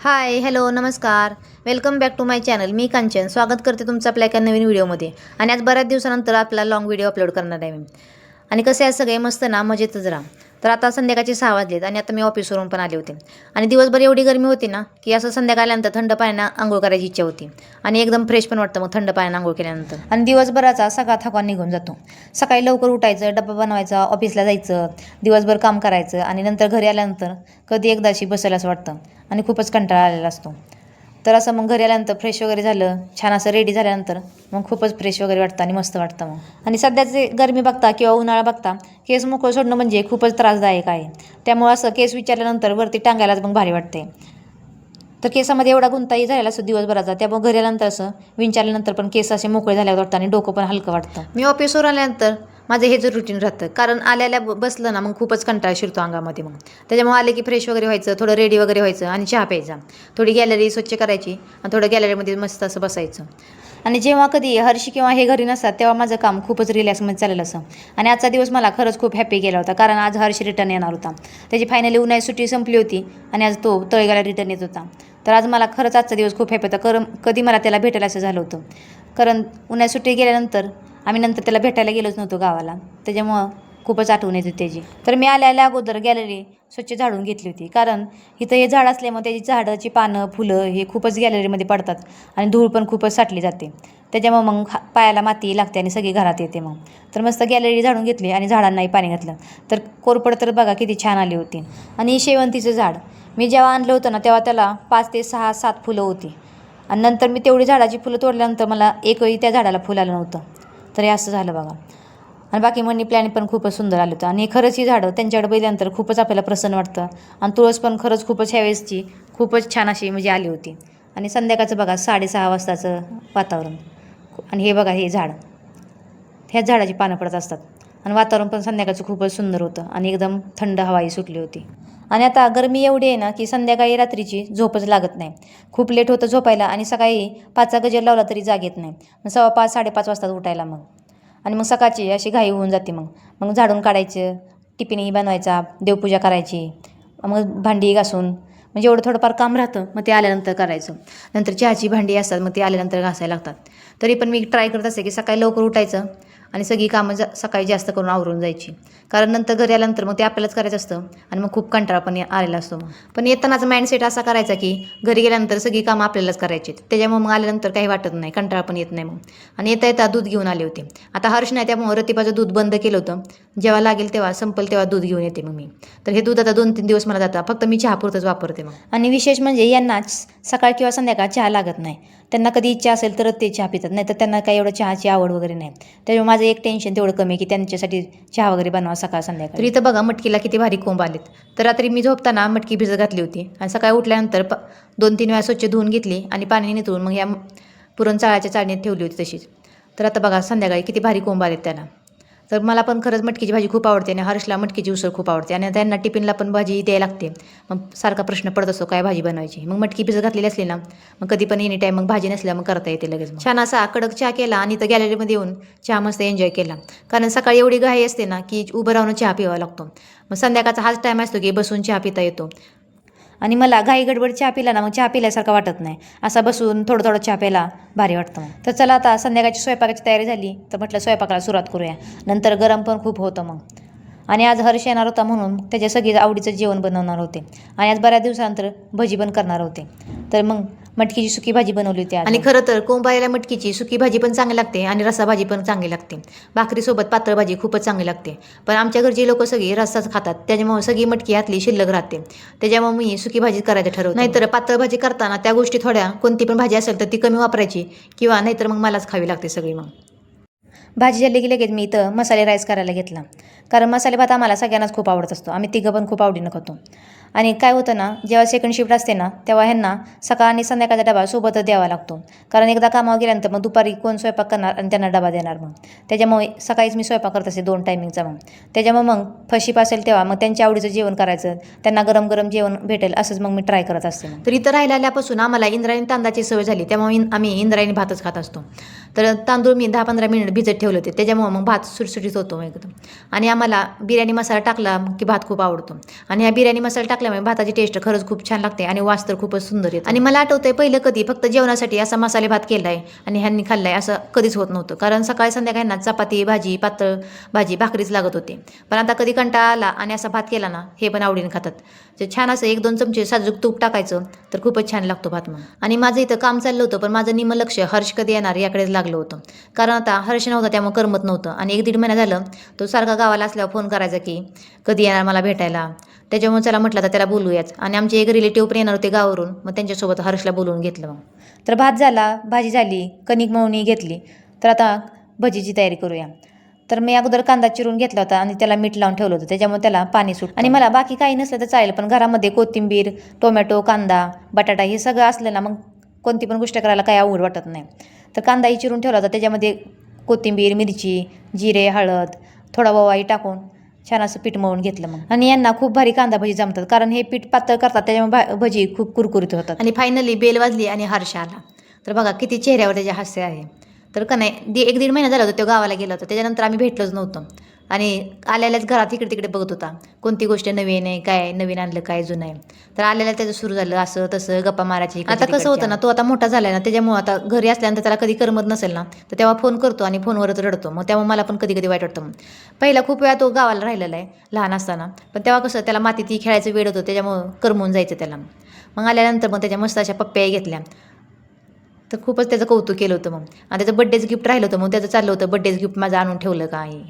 हाय, hello, नमस्कार. Welcome back to my channel. मी कांचन स्वागत करते तुमचं आपल्या एका नवीन व्हिडिओमध्ये. आणि आज बऱ्याच दिवसानंतर आपला लॉंग व्हिडिओ अपलोड करणार आहे मी. आणि कसे आहे सगळे मस्त ना, मजेतच राहा. तर आता संध्याकाळचे 6 वाजलेत आणि आता मी ऑफिसवरून पण आले होते. आणि दिवसभर एवढी गरमी होती ना की असं संध्याकाळी आल्यानंतर थंड पाण्यानं अंघोळ करायची इच्छा होती. आणि एकदम फ्रेश पण वाटतं मग थंड पाण्यानं अंघोळ केल्यानंतर. आणि दिवसभराचा सगळा थकवा निघून जातो. सकाळी लवकर उठायचं, डब्बा बनवायचा, ऑफिसला जायचं, दिवसभर काम करायचं आणि नंतर घरी आल्यानंतर कधी एकदाशी बसायला असं वाटतं आणि खूपच कंटाळा आलेला असतो. तर असं मग घरी आल्यानंतर फ्रेश वगैरे झालं, छान असं रेडी झाल्यानंतर मग खूपच फ्रेश वगैरे वाटतं आणि मस्त वाटतं मग. आणि सध्याचे गरमी बघता किंवा उन्हाळा बघता केस मोकळं सोडणं म्हणजे खूपच त्रासदायक आहे. त्यामुळे असं केस विचारल्यानंतर वरती टांगायलाच मग भारी वाटते. तर केसामध्ये एवढा गुंताही झालेला असतो दिवसभराचा, त्यामुळे घरी आल्यानंतर असं विंचारल्यानंतर पण केस असे मोकळे झाल्यावर वाटतं आणि डोकं पण हलकं वाटतं. मी ऑफिसवर आल्यानंतर माझं हे जे रुटीन राहतं, कारण आल्याला बसलं ना मग खूपच कंटाळा शिरतो अंगामध्ये. मग त्याच्यामुळे आले की फ्रेश वगैरे व्हायचं, थोडं रेडी वगैरे व्हायचं आणि चहा प्यायचा, थोडी गॅलरी स्वच्छ करायची आणि थोडं गॅलरीमध्ये मस्त असं बसायचं. आणि जेव्हा कधी हर्षी किंवा हे घरी नसतात तेव्हा माझं काम खूपच रिलॅक्समध्ये चाललेलं असं. आणि आजचा दिवस मला खरंच खूप हॅपी गेला होता, कारण आज हर्षी रिटर्न येणार होता. त्याची फायनली उन्हाळी सुट्टी संपली होती आणि आज तो तळेगावला रिटर्न येत होता. तर आज मला खरंच आजचा दिवस खूप हॅपी होता, कारण कधी मला त्याला भेटायला असं झालं होतं. कारण उन्हाळी सुट्टी गेल्यानंतर आम्ही नंतर त्याला भेटायला गेलोच नव्हतो गावाला, त्याच्यामुळं खूपच आठवण येत होती त्याची. तर मी आल्या अगोदर गॅलरी स्वच्छ झाडून घेतली होती, कारण इथं हे झाड असल्यामुळे त्याची झाडाची पानं फुलं हे खूपच गॅलरीमध्ये पडतात आणि धूळ पण खूपच साठली जाते. त्याच्यामुळे मग पायाला माती लागते आणि सगळी घरात येते मग. तर मस्त गॅलरी झाडून घेतली आणि झाडांनाही पाणी घातलं, तर कोरपड तर बघा किती छान आली होती. आणि शेवंतीचं झाड मी जेव्हा आणलं होतं ना तेव्हा त्याला 5 ते 6 7 फुलं होती. आणि नंतर मी तेवढी झाडाची फुलं तोडल्यानंतर मला एकही त्या झाडाला फुल आलं नव्हतं. तर हे असं झालं बघा. आणि बाकी मनी प्लॅन पण खूपच सुंदर आलं होतं. आणि खरंच ही झाडं त्यांच्याकडे बघितल्यानंतर खूपच आपल्याला प्रसन्न वाटतं. आणि तुळस पण खरंच खूपच ह्यावेळेसची खूपच छान अशी म्हणजे आली होती. आणि संध्याकाळचं बघा 6:30 वाजताचं वातावरण. आणि हे बघा हे झाड, ह्याच झाडाची पानं पडत असतात. आणि वातावरण पण संध्याकाळचं खूपच सुंदर होतं आणि एकदम थंड हवाही सुटली होती. आणि आता गरमी एवढी आहे ना की संध्याकाळी रात्रीची झोपच लागत नाही. खूप लेट होतं झोपायला आणि सकाळी 5चा गजर लावला तरी जाग येत नाही. मग 5:15 5:30 वाजतात उठायला मग. आणि मग सकाळची अशी घाई होऊन जाते मग. मग झाडून काढायचं, टिफिनही बनवायचा, देवपूजा करायची, मग भांडी घासून म्हणजे एवढं थोडंफार काम राहतं, मग ते आल्यानंतर करायचं. नंतर चहाची भांडी असतात, मग ते आल्यानंतर घासायला लागतात. तरी पण मी ट्राय करत असते की सकाळी लवकर उठायचं आणि सगळी कामं सकाळी जास्त करून आवरून जायची, कारण नंतर घरी आल्यानंतर मग ते आपल्यालाच करायचं असतं आणि मग खूप कंटाळा पण आलेला असतो. मग पण येतानाचा माइंडसेट असा करायचा की घरी गेल्यानंतर सगळी कामं आपल्यालाच करायची, त्याच्यामुळे मग आल्यानंतर काही वाटत नाही, कंटाळा पण येत नाही मग. आणि येता येता दूध घेऊन आले होते. आता हर्ष नाही त्यामुळे रतिबाचं दूध बंद केलं होतं, जेव्हा लागेल तेव्हा संपल तेव्हा दूध घेऊन येते मग मी. तर हे दूध आता 2-3 दिवस मला जातं, फक्त मी चहापुरतंच वापरते मग. आणि विशेष म्हणजे यांनाच सकाळ किंवा संध्याकाळ चहा लागत नाही. त्यांना कधी इच्छा असेल तरच ते चहा पितात, नाही तर त्यांना काही एवढं चहाची आवड वगैरे नाही. त्याच्यामुळे माझं एक टेन्शन तेवढं कमी की त्यांच्यासाठी चहा वगैरे बनवा सकाळ संध्याकाळ. तर इथं बघा मटकीला किती भारी कोंब आलेत. तर रात्री मी झोपताना मटकी भिजत घातली होती आणि सकाळी उठल्यानंतर 2-3 वेळा स्वच्छ धुवून घेतली आणि पाणी निथळून मग या पुरण चाळाच्या चाळणीत ठेवली होती तशीच. तर आता बघा संध्याकाळी किती भारी कोंब आलेत त्याला. तर मला पण खरंच मटकीची भाजी खूप आवडते आणि हर्षला मटकीची उसळ खूप आवडते आणि त्यांना टिफिनला पण भाजी द्यायला लागते. मग सारखा प्रश्न पडत असतो काय भाजी बनवायची. मग मटकी भिजत घातलेली असली ना मग कधी पण एनी टाईम मग भाजी नसल्या मग करता येते लगेच. छान असा कडक चहा केला आणि इथं गॅलरीमध्ये येऊन चहा मस्त एन्जॉय केला, कारण सकाळी एवढी घाई असते ना की उभं राहून चहा पिवावा लागतो. मग संध्याकाळचा हाच टाईम असतो की बसून चहा पिता येतो. आणि मला घाई गडबड चहा पिला ना मग चहा पिल्यासारखं वाटत नाही, असा बसून थोडं थोडं चहा प्यायला भारी वाटतं मग. तर चला आता संध्याकाळची स्वयंपाकाची तयारी झाली, तर म्हटलं स्वयंपाकाला सुरुवात करूया. नंतर गरम पण खूप होतं मग. आणि आज हर्ष येणार होता म्हणून त्याच्या सगळी आवडीचं जेवण बनवणार होते. आणि आज बऱ्याच दिवसानंतर भजी पण करणार होते. तर मग मटकीची सुकी भाजी बनवली होती आज. आणि खरं तर कोंबायला मटकीची सुकी भाजी पण चांगली लागते आणि रस्सा भाजी पण चांगली लागते. भाकरीसोबत पातळ भाजी खूपच चांगली लागते. पण आमच्या घरची लोक सगळी रस्साच खातात, त्याच्यामुळे सगळी मटकी यातली शिल्लक राहते. त्याच्यामुळे मी सुकी भाजी करायचं ठरवते. नाहीतर पातळ भाजी करताना त्या गोष्टी थोड्या, कोणती पण भाजी असेल तर ती कमी वापरायची किंवा नाहीतर मग मलाच खावी लागते सगळी. मग भाजी झाली की लगेच मी इथं मसाले राईस करायला घेतला, कारण मसाले भात आम्हाला सगळ्यांनाच खूप आवडत असतो. आम्ही तिघं पण खूप आवडीनं खातो. आणि काय होतं ना, जेव्हा सेकंड शिफ्ट असते ना तेव्हा ह्यांना सकाळ आणि संध्याकाळचा डबा सोबतच द्यावा लागतो, कारण एकदा कामावर गेल्यानंतर मग दुपारी कोण स्वयंपाक करणार आणि त्यांना डबा देणार मग. त्याच्यामुळे सकाळीच मी स्वयंपाक करत असते 2 टायमिंगचा मग. त्याच्यामुळे मग फर्स्ट शिफ्ट असेल तेव्हा मग त्यांच्या आवडीचं जेवण करायचं, त्यांना गरम गरम जेवण भेटेल असंच मग मी ट्राय करत असते. तर इथं राहिल्या आल्यापासून आम्हाला इंद्रायणी तांदळाची सवय झाली, त्यामुळे आम्ही इंद्रायणी भातच खात असतो. तर तांदूळ मी 10-15 मिनिट भिजत ठेवले होते, त्याच्यामुळे मग भात सुटसुटीत होतो एकदम. आणि आम्हाला बिर्याणी मसाला टाकला की भात खूप आवडतो. आणि ह्या बिर्याणी मसाला टाकला टाकल्यामुळे भाताची टेस्ट खरंच खूप छान लागते आणि वास तर खूपच सुंदर येतो. आणि मला आठवतंय पहिलं कधी फक्त जेवणासाठी असा मसाले भात केलाय आणि ह्यांनी खाल्लाय असं कधीच होत नव्हतं, कारण सकाळी संध्याकाळी ना चपाती भाजी पातळ भाजी भाकरीच लागत होते. पण आता कधी कंटाळा आला आणि असा भात केला ना हे पण आवडीने खातात. जे छान असं 1-2 चमचे साजूक तूप टाकायचं तर खूपच छान लागतो भात मग. आणि माझं इथं काम चाललं होतं पण माझं निम्म लक्ष हर्ष कधी येणार याकडेच लागलं होतं, कारण आता हर्ष नव्हता त्यामुळे करमत नव्हतं. आणि 1-1.5 महिना झालं तो सारखा गावाला असल्यावर फोन करायचा की कधी येणार मला भेटायला. त्याच्यामुळे चला म्हटलं तर त्याला बोलूयाच. आणि आमचे एक रिलेटिव्ह पण येणार होते गावावरून, मग त्यांच्यासोबत हर्षला बोलवून घेतलं. मग तर भात झाला, भाजी झाली, कणिक मळून घेतली. तर आता भजीची तयारी करूया. तर मी अगोदर कांदा चिरून घेतला होता आणि त्याला मीठ लावून ठेवलं होतं, त्याच्यामुळे त्याला पाणी सुट. आणि मला बाकी काही नसलं तर चालेल, पण घरामध्ये कोथिंबीर, टोमॅटो, कांदा, बटाटा हे सगळं असलं ना मग कोणती पण गोष्ट करायला काही अवघड वाटत नाही. तर कांदाही चिरून ठेवला होता, त्याच्यामध्ये कोथिंबीर, मिरची, जिरे, हळद, थोडा ओवाही टाकून छान असं पीठ मळून घेतलं मग. आणि यांना खूप भारी कांदा भजी जमतात, कारण हे पीठ पातळ करतात त्याच्यामुळे भजी खूप कुरकुरीत होतात. आणि फायनली बेल वाजली आणि हर्ष आला. तर बघा किती चेहऱ्यावर त्याचे हास्य आहे. तर का नाही 1-1.5 महिना झाला होता तो गावाला गेला होता, त्याच्यानंतर आम्ही भेटलोच नव्हतो. आणि आल्यालाच घरात इकडे तिकडे बघत होता कोणती गोष्ट नवीन आहे, काय नवीन आणलं, काय जुनं आहे. तर आल्याला त्याचं सुरू झालं असं तसं गप्पा मारायची. आता कसं होतं ना, तो आता मोठा झालाय ना, त्याच्यामुळे आता घरी असल्यानंतर त्याला कधी करमत नसेल ना तर तेव्हा फोन करतो आणि फोनवरच रडतो. मग तेव्हा मला पण कधी कधी वाईट वाटतं. पहिला खूप वेळा तो गावाला राहिलेला आहे लहान असताना, पण तेव्हा कसं त्याला मातीत खेळायचं वेळ होतं, त्याच्यामुळं करमून जायचं त्याला. मग आल्यानंतर मग त्याच्या मस्त अशा पप्प्याही घेतल्या. तर खूपच त्याचं कौतुक केलं होतं मग. आणि त्याचं बड्डेचं गिफ्ट राहिलं होतं, मग त्याचं चाललं होतं बड्डेचं गिफ्ट माझं आणून ठेवलं का आहे.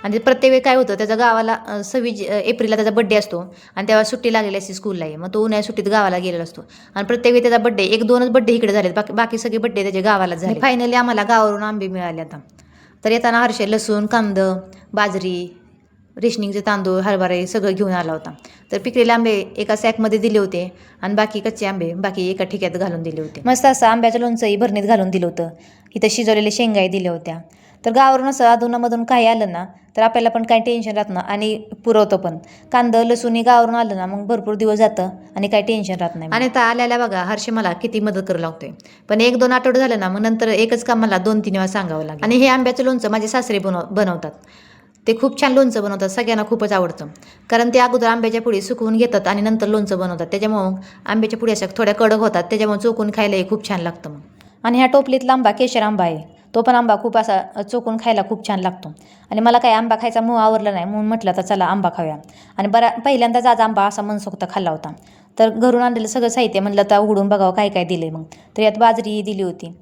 आणि ते प्रत्येक वेळी काय होतं, त्याच्या गावाला 26 एप्रिलला त्याचा बड्डे असतो आणि तेव्हा सुट्टी लागलेली असते स्कूललाही. मग तो उन्हाळ्यात सुट्टीत गावाला गेलेला असतो. आणि प्रत्येक वेळी त्याचा बड्डे 1-2च बड्डे इकडे झालेत, बाकी सगळे बड्डे त्याच्या गावालाच झाले. फायनली आम्हाला गावावरून आंबे मिळाले आता. तर येताना हर्षे लसूण, कांदा, बाजरी, रेशनिंगचे तांदूळ, हरभरे सगळं घेऊन आला होता. तर पिकलेले आंबे एका सॅकमध्ये दिले होते आणि बाकी कच्चे आंबे बाकी एका ठिक्यात घालून दिले होते. मस्त असं आंब्याचं लोणचंही भरणीत घालून दिलं होतं. इथं शिजवलेले शेंगाही दिल्या होत्या. तर गावावरून असं अधूनमधून काही आलं ना तर आपल्याला पण काही टेन्शन राहत नाही आणि पुरवतो पण. कांदा लसूण गावावरून आलं ना मग भरपूर दिवस जातं आणि काही टेन्शन राहत नाही. आणि आता आल्याला बघा हर्ष मला किती मदत करू लागतोय. पण 1-2 आठवडे झालं ना मग नंतर एकच काम मला 2-3 वेळा सांगावं लागेल. आणि हे आंब्याचं लोणचं माझे सासरे बनवतात. ते खूप छान लोणचं बनवतात, सगळ्यांना खूपच आवडतं. कारण ते अगोदर आंब्याच्या पुडी सुकवून घेतात आणि नंतर लोणचं बनवतात, त्याच्यामुळं आंब्याच्या पुडी अशा थोड्या कडक होतात, त्याच्यामुळे चोकून खायलाही खूप छान लागतं मग. आणि ह्या टोपलीतला आंबा केशर आंबा आहे, तो पण आंबा खूप असा चोकून खायला खूप छान लागतो. आणि मला काही आंबा खायचा मोह आवडला नाही म्हणून म्हटलं तर चला आंबा खाऊया. आणि पहिल्यांदाच आज आंबा असा मनसोक्त खाल्ला होता. तर घरून आणलेलं सगळं साहित्य म्हणलं तर उघडून बघावं काय काय दिलं मग. तर यात बाजरी दिली होती.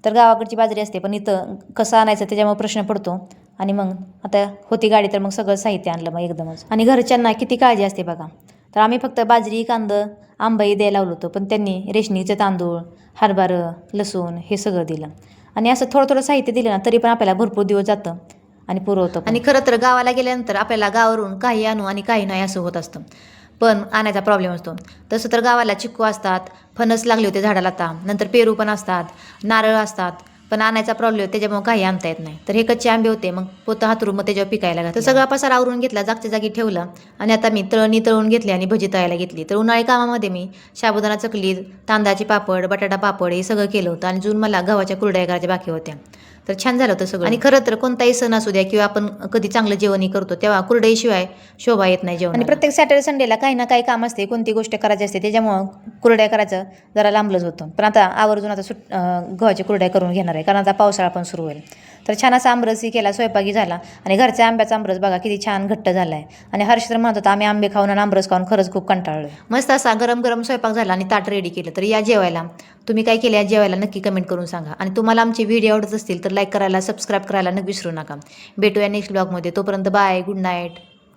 तर गावाकडची बाजरी असते पण इथं कसं आणायचं त्याच्यामुळे प्रश्न पडतो. आणि मग आता होती गाडी तर मग सगळं साहित्य आणलं मग एकदमच. आणि घरच्यांना किती काळजी असते बघा. तर आम्ही फक्त बाजरी, कांदा, आंबाही द्यायला लावलं होतं, पण त्यांनी रेशनिंगचे तांदूळ, हरभरं, लसूण हे सगळं दिलं. आणि असं थोडं थोडं साहित्य दिलं ना तरी पण आपल्याला भरपूर दिवस जातं आणि पुरवतं. आणि खरं तर गावाला गेल्यानंतर आपल्याला गावावरून काही आणू आणि काही नाही असं होत असतं, पण आणायचा प्रॉब्लेम असतो. तसं तर गावाला चिक्कू असतात, फणस लागले होते झाडाला आता, नंतर पेरू पण असतात, नारळ असतात, पण आणायचा प्रॉब्लेम त्याच्यामुळे काही आणता येत नाही. तर हे कच्चे आंबे होते, मग पोतं हातरून मग त्याच्यावर पिकायला घातलं. तर सगळा पसारा आवरून घेतला, जागच्या जागी ठेवला. आणि आता मी तळून घेतली आणि भजी तळायला घेतली. तर उन्हाळी कामामध्ये मी साबुदाणा चकली, तांदळाचे पापड, बटाटा पापड हे सगळं केलं होतं. आणि जून मला गव्हाच्या कुरडया करायच्या बाकी होत्या. तर छान झालं होतं सगळं. आणि खरं तर कोणताही सण असू द्या किंवा आपण कधी चांगलं जेवणही करतो तेव्हा कुरडईशिवाय शोभा येत नाही जेवण. आणि प्रत्येक सॅटर्डे संडेला काही ना काही काम असते, कोणती गोष्ट करायची असते, त्याच्यामुळं कुरड्या करायचं जरा लांबलंच होतं. पण आता आवर्जून आता गव्हाच्या कुरड्या करून घेणार आहे, कारण आता पावसाळा पण सुरू होईल. तर छान असा आमरसही केला, स्वयंपाकी झाला. आणि घरच्या आंब्याचा आमरस बघा किती छान घट्ट झाला आहे. आणि हर्ष तर म्हणत होता आम्ही आंबे खाऊन आणि आमरस खाऊन खरंच खूप कंटाळलो. मस्त असा गरम गरम स्वयंपाक झाला आणि ताट रेडी केलं. तर या जेवायला. तुम्ही काय केलं या जेवायला नक्की कमेंट करून सांगा. आणि तुम्हाला आमचे व्हिडिओ आवडत असतील तर लाईक करायला, सबस्क्राईब करायला नक्की विसरू नका. भेटूया नेक्स्ट ब्लॉगमध्ये. तोपर्यंत बाय, गुड नाईट.